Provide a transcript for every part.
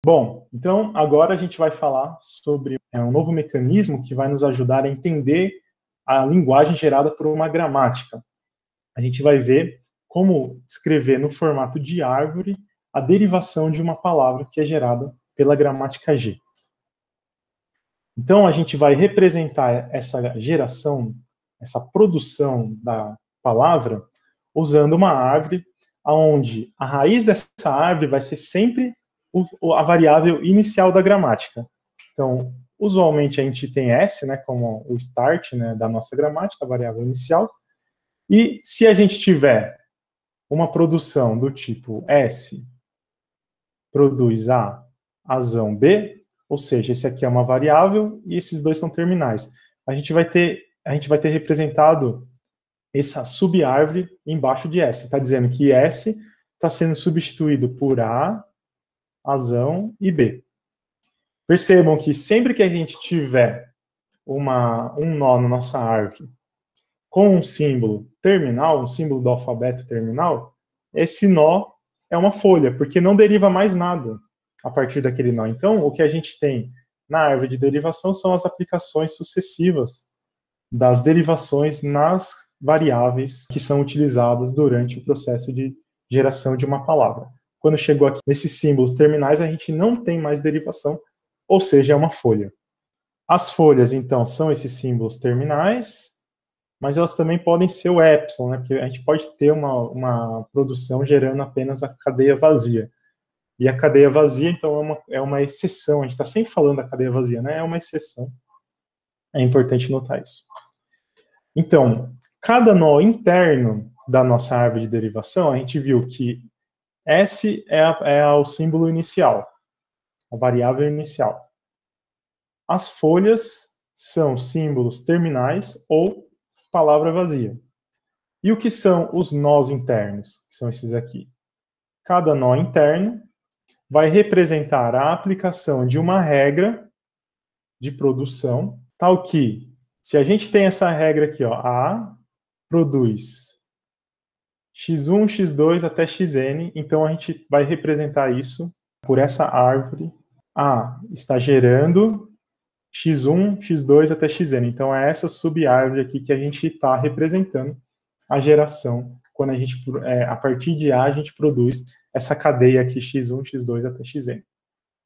Bom, então agora a gente vai falar sobre um novo mecanismo que vai nos ajudar a entender a linguagem gerada por uma gramática. A gente vai ver como escrever no formato de árvore a derivação de uma palavra que é gerada pela gramática G. Então a gente vai representar essa geração, essa produção da palavra, usando uma árvore, onde a raiz dessa árvore vai ser sempre a variável inicial da gramática. Então, usualmente a gente tem S, né, como o start, né, da nossa gramática, a variável inicial. E se a gente tiver uma produção do tipo S produz A, azão B, ou seja, esse aqui é uma variável e esses dois são terminais. A gente vai ter representado essa subárvore embaixo de S. Está dizendo que S está sendo substituído por A, azão e B. Percebam que sempre que a gente tiver um nó na nossa árvore com um símbolo terminal, um símbolo do alfabeto terminal, esse nó é uma folha, porque não deriva mais nada a partir daquele nó. Então, o que a gente tem na árvore de derivação são as aplicações sucessivas das derivações nas variáveis que são utilizadas durante o processo de geração de uma palavra. Quando chegou aqui nesses símbolos terminais, a gente não tem mais derivação, ou seja, é uma folha. As folhas, então, são esses símbolos terminais, mas elas também podem ser o epsilon, né? Porque a gente pode ter uma produção gerando apenas a cadeia vazia. E a cadeia vazia, então, é uma exceção. A gente está sempre falando da cadeia vazia, né? É uma exceção. É importante notar isso. Então, cada nó interno da nossa árvore de derivação, a gente viu que S é o símbolo inicial, a variável inicial. As folhas são símbolos terminais ou palavra vazia. E o que são os nós internos? Que são esses aqui. Cada nó interno vai representar a aplicação de uma regra de produção, tal que, se a gente tem essa regra aqui, ó, A produz x1, x2 até xn, então a gente vai representar isso por essa árvore. A está gerando x1, x2 até xn. Então é essa subárvore aqui que a gente está representando a geração, quando a gente, a partir de A, a gente produz essa cadeia aqui, x1, x2 até xn.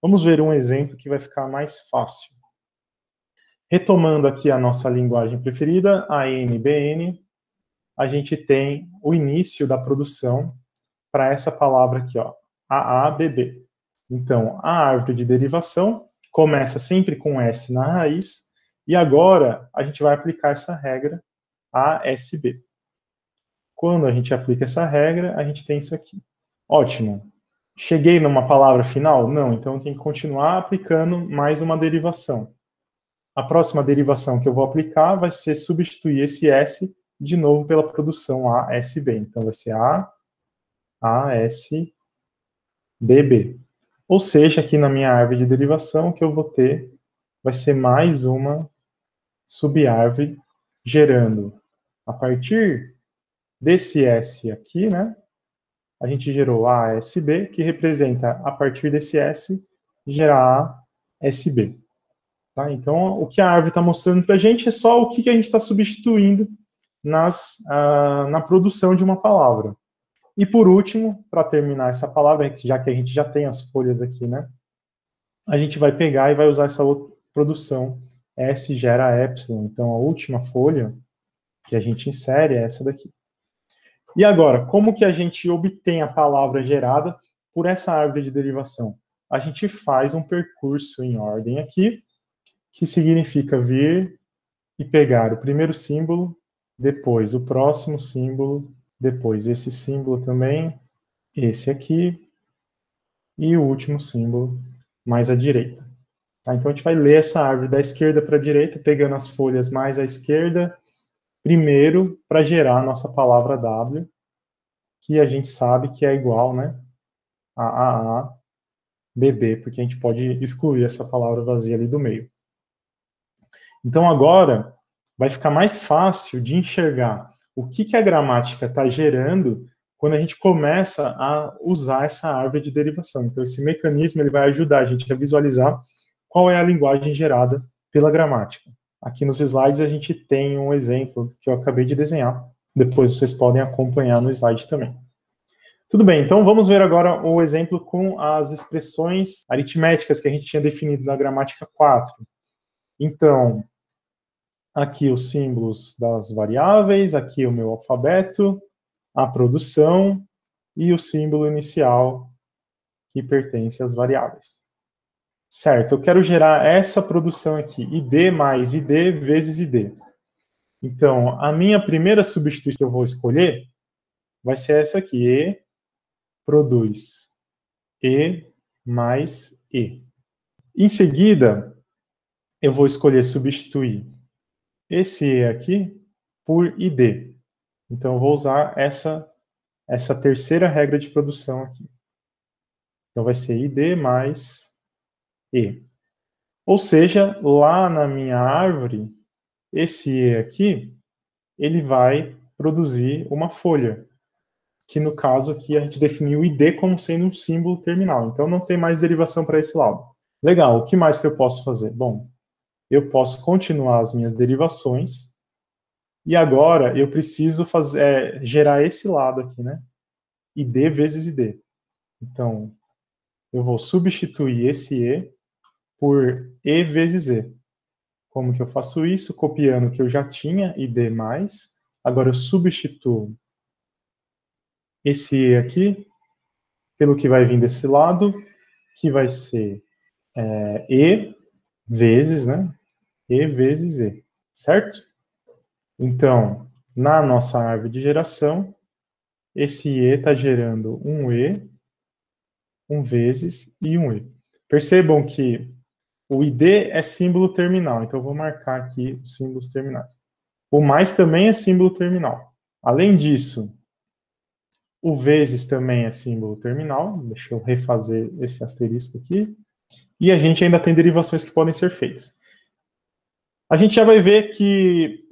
Vamos ver um exemplo que vai ficar mais fácil. Retomando aqui a nossa linguagem preferida, a ANBN, a gente tem o início da produção para essa palavra aqui, ó, AABB. Então, a árvore de derivação começa sempre com S na raiz, e agora a gente vai aplicar essa regra ASB. Quando a gente aplica essa regra, a gente tem isso aqui. Ótimo. Cheguei numa palavra final? Não, então eu tenho que continuar aplicando mais uma derivação. A próxima derivação que eu vou aplicar vai ser substituir esse S de novo pela produção ASB. Então vai ser ASBB. Ou seja, aqui na minha árvore de derivação, o que eu vou ter vai ser mais uma subárvore gerando, a partir desse S aqui, né? A gente gerou ASB, que representa, a partir desse S, gerar ASB. Tá? Então, o que a árvore está mostrando para a gente é só o que a gente está substituindo na produção de uma palavra. E por último, para terminar essa palavra, já que a gente já tem as folhas aqui, né? A gente vai pegar e vai usar essa outra produção, S gera epsilon. Então, a última folha que a gente insere é essa daqui. E agora, como que a gente obtém a palavra gerada por essa árvore de derivação? A gente faz um percurso em ordem aqui, que significa vir e pegar o primeiro símbolo, depois o próximo símbolo, depois esse símbolo também, esse aqui, e o último símbolo mais à direita. Tá? Então a gente vai ler essa árvore da esquerda para a direita, pegando as folhas mais à esquerda, primeiro para gerar a nossa palavra W, que a gente sabe que é igual, né, a BB, porque a gente pode excluir essa palavra vazia ali do meio. Então agora vai ficar mais fácil de enxergar o que a gramática está gerando quando a gente começa a usar essa árvore de derivação. Então, esse mecanismo ele vai ajudar a gente a visualizar qual é a linguagem gerada pela gramática. Aqui nos slides a gente tem um exemplo que eu acabei de desenhar. Depois vocês podem acompanhar no slide também. Tudo bem, então vamos ver agora o exemplo com as expressões aritméticas que a gente tinha definido na gramática 4. Então, aqui os símbolos das variáveis, aqui o meu alfabeto, a produção e o símbolo inicial que pertence às variáveis. Certo, eu quero gerar essa produção aqui, id mais id vezes id. Então, a minha primeira substituição que eu vou escolher vai ser essa aqui, e produz e mais e. Em seguida, eu vou escolher substituir esse e aqui por id. Então, eu vou usar essa terceira regra de produção aqui. Então, vai ser id mais e. Ou seja, lá na minha árvore, esse e aqui, ele vai produzir uma folha, que no caso aqui a gente definiu o id como sendo um símbolo terminal. Então, não tem mais derivação para esse lado. Legal, o que mais que eu posso fazer? Bom, eu posso continuar as minhas derivações, e agora eu preciso gerar esse lado aqui, né? id vezes id. Então, eu vou substituir esse e por e vezes e. Como que eu faço isso? Copiando o que eu já tinha, id mais. Agora eu substituo esse e aqui pelo que vai vir desse lado, que vai ser e vezes, né? E vezes e, certo? Então, na nossa árvore de geração, esse e está gerando um e, um vezes e um e. Percebam que o id é símbolo terminal, então eu vou marcar aqui os símbolos terminais. O mais também é símbolo terminal. Além disso, o vezes também é símbolo terminal. Deixa eu refazer esse asterisco aqui. E a gente ainda tem derivações que podem ser feitas. A gente já vai ver que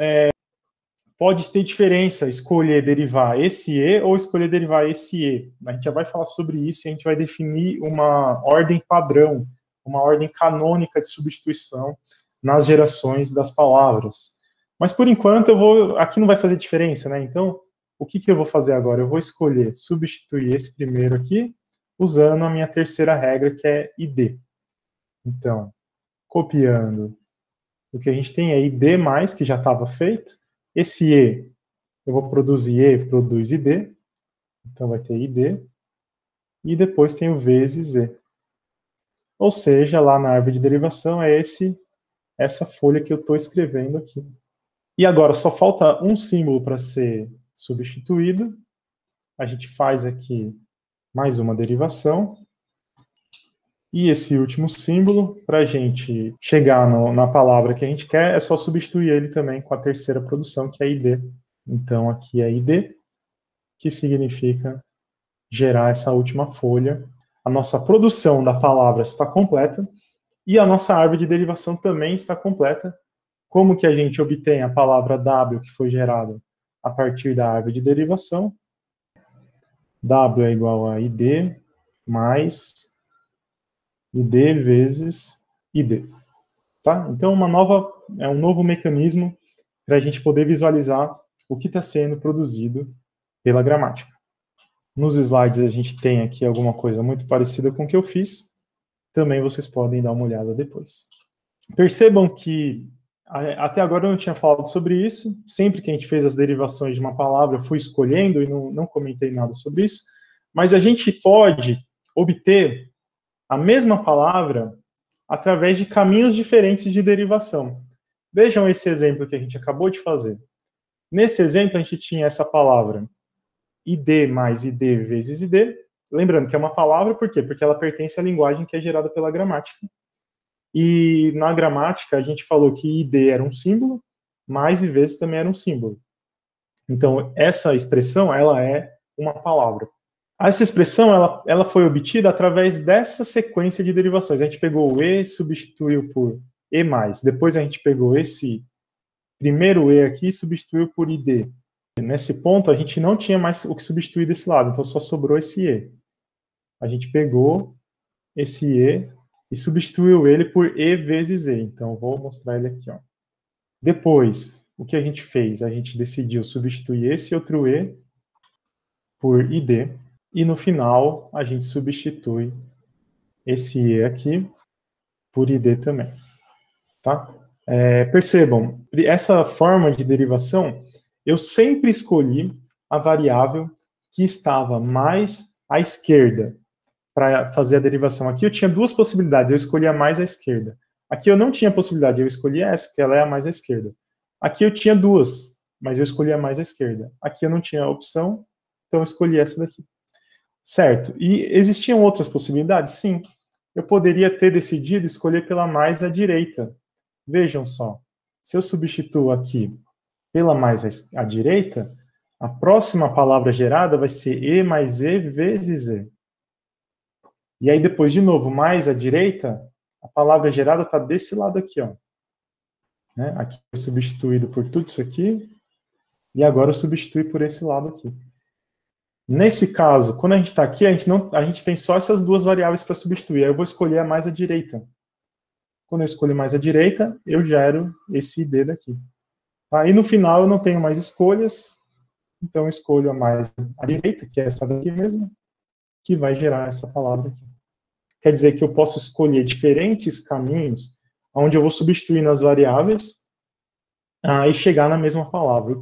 pode ter diferença escolher derivar esse e ou escolher derivar esse e. A gente já vai falar sobre isso e a gente vai definir uma ordem padrão, uma ordem canônica de substituição nas gerações das palavras. Mas, por enquanto, aqui não vai fazer diferença, né? Então, o que eu vou fazer agora? Eu vou escolher substituir esse primeiro aqui, usando a minha terceira regra, que é id. Então, copiando o que a gente tem é id mais, que já estava feito. Esse e, eu vou produzir e, produz id. Então, vai ter id. E depois tem o vezes e. Ou seja, lá na árvore de derivação é essa folha que eu estou escrevendo aqui. E agora só falta um símbolo para ser substituído. A gente faz aqui mais uma derivação. E esse último símbolo, para a gente chegar na palavra que a gente quer, é só substituir ele também com a terceira produção, que é id. Então, aqui é id, que significa gerar essa última folha. A nossa produção da palavra está completa e a nossa árvore de derivação também está completa. Como que a gente obtém a palavra W que foi gerada a partir da árvore de derivação? W é igual a id mais id vezes id. Tá? Então, é um novo mecanismo para a gente poder visualizar o que está sendo produzido pela gramática. Nos slides a gente tem aqui alguma coisa muito parecida com o que eu fiz. Também vocês podem dar uma olhada depois. Percebam que até agora eu não tinha falado sobre isso. Sempre que a gente fez as derivações de uma palavra, eu fui escolhendo e não comentei nada sobre isso. Mas a gente pode obter a mesma palavra através de caminhos diferentes de derivação. Vejam esse exemplo que a gente acabou de fazer. Nesse exemplo, a gente tinha essa palavra id mais id vezes id. Lembrando que é uma palavra, por quê? Porque ela pertence à linguagem que é gerada pela gramática. E na gramática, a gente falou que id era um símbolo, mais e vezes também era um símbolo. Então, essa expressão, ela é uma palavra. Essa expressão, ela foi obtida através dessa sequência de derivações. A gente pegou o e, substituiu por e mais. Depois a gente pegou esse primeiro e aqui e substituiu por id. Nesse ponto, a gente não tinha mais o que substituir desse lado, então só sobrou esse E. A gente pegou esse E e substituiu ele por E vezes E. Então, vou mostrar ele aqui, ó. Depois, o que a gente fez? A gente decidiu substituir esse outro E por ID. E no final, a gente substitui esse E aqui por ID também. Tá? Percebam, essa forma de derivação, eu sempre escolhi a variável que estava mais à esquerda para fazer a derivação. Aqui eu tinha duas possibilidades, eu escolhi a mais à esquerda. Aqui eu não tinha possibilidade, eu escolhi essa, porque ela é a mais à esquerda. Aqui eu tinha duas, mas eu escolhi a mais à esquerda. Aqui eu não tinha opção, então eu escolhi essa daqui. Certo. E existiam outras possibilidades? Sim. Eu poderia ter decidido escolher pela mais à direita. Vejam só. Se eu substituo aqui pela mais à direita, a próxima palavra gerada vai ser E mais E vezes E. E aí depois, de novo, mais à direita, a palavra gerada está desse lado aqui, ó. Né? Aqui foi substituído por tudo isso aqui, e agora eu substituí por esse lado aqui. Nesse caso, quando a gente está aqui, a gente tem só essas duas variáveis para substituir. Aí eu vou escolher a mais à direita. Quando eu escolho mais à direita, eu gero esse ID daqui. Aí no final eu não tenho mais escolhas, então eu escolho a mais à direita, que é essa daqui mesmo, que vai gerar essa palavra aqui. Quer dizer que eu posso escolher diferentes caminhos onde eu vou substituir nas variáveis e chegar na mesma palavra.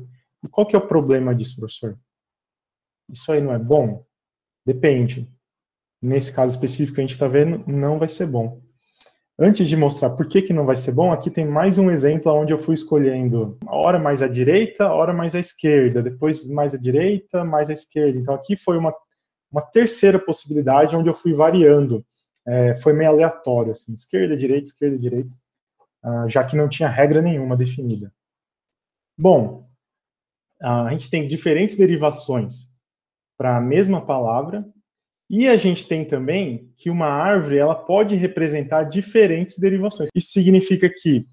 E qual que é o problema disso, professor? Isso aí não é bom? Depende. Nesse caso específico que a gente está vendo, não vai ser bom. Antes de mostrar por que não vai ser bom, aqui tem mais um exemplo onde eu fui escolhendo a hora mais à direita, a hora mais à esquerda, depois mais à direita, mais à esquerda. Então aqui foi uma terceira possibilidade onde eu fui variando. Foi meio aleatório, assim, esquerda, direita, já que não tinha regra nenhuma definida. Bom, a gente tem diferentes derivações para a mesma palavra, e a gente tem também que uma árvore ela pode representar diferentes derivações. Isso significa que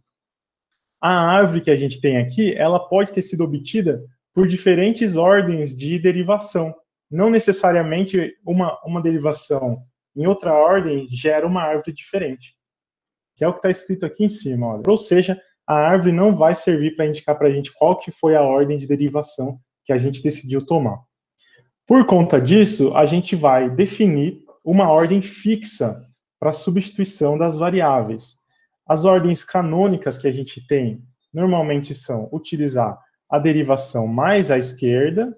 a árvore que a gente tem aqui, ela pode ter sido obtida por diferentes ordens de derivação. Não necessariamente uma derivação em outra ordem gera uma árvore diferente, que é o que está escrito aqui em cima. Olha. Ou seja, a árvore não vai servir para indicar para a gente qual que foi a ordem de derivação que a gente decidiu tomar. Por conta disso, a gente vai definir uma ordem fixa para a substituição das variáveis. As ordens canônicas que a gente tem normalmente são utilizar a derivação mais à esquerda,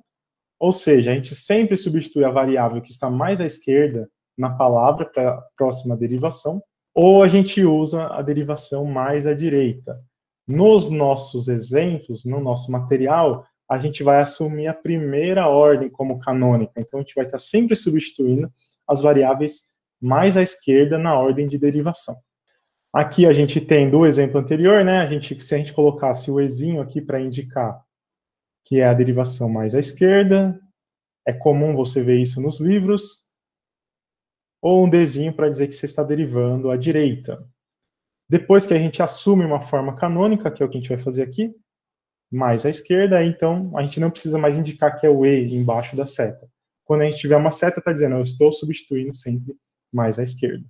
ou seja, a gente sempre substitui a variável que está mais à esquerda na palavra para a próxima derivação, ou a gente usa a derivação mais à direita. Nos nossos exemplos, no nosso material, a gente vai assumir a primeira ordem como canônica. Então, a gente vai estar sempre substituindo as variáveis mais à esquerda na ordem de derivação. Aqui a gente tem do exemplo anterior, né? Se a gente colocasse o ezinho aqui para indicar que é a derivação mais à esquerda, é comum você ver isso nos livros, ou um Dzinho para dizer que você está derivando à direita. Depois que a gente assume uma forma canônica, que é o que a gente vai fazer aqui, mais à esquerda, então a gente não precisa mais indicar que é o E embaixo da seta. Quando a gente tiver uma seta, está dizendo, eu estou substituindo sempre mais à esquerda.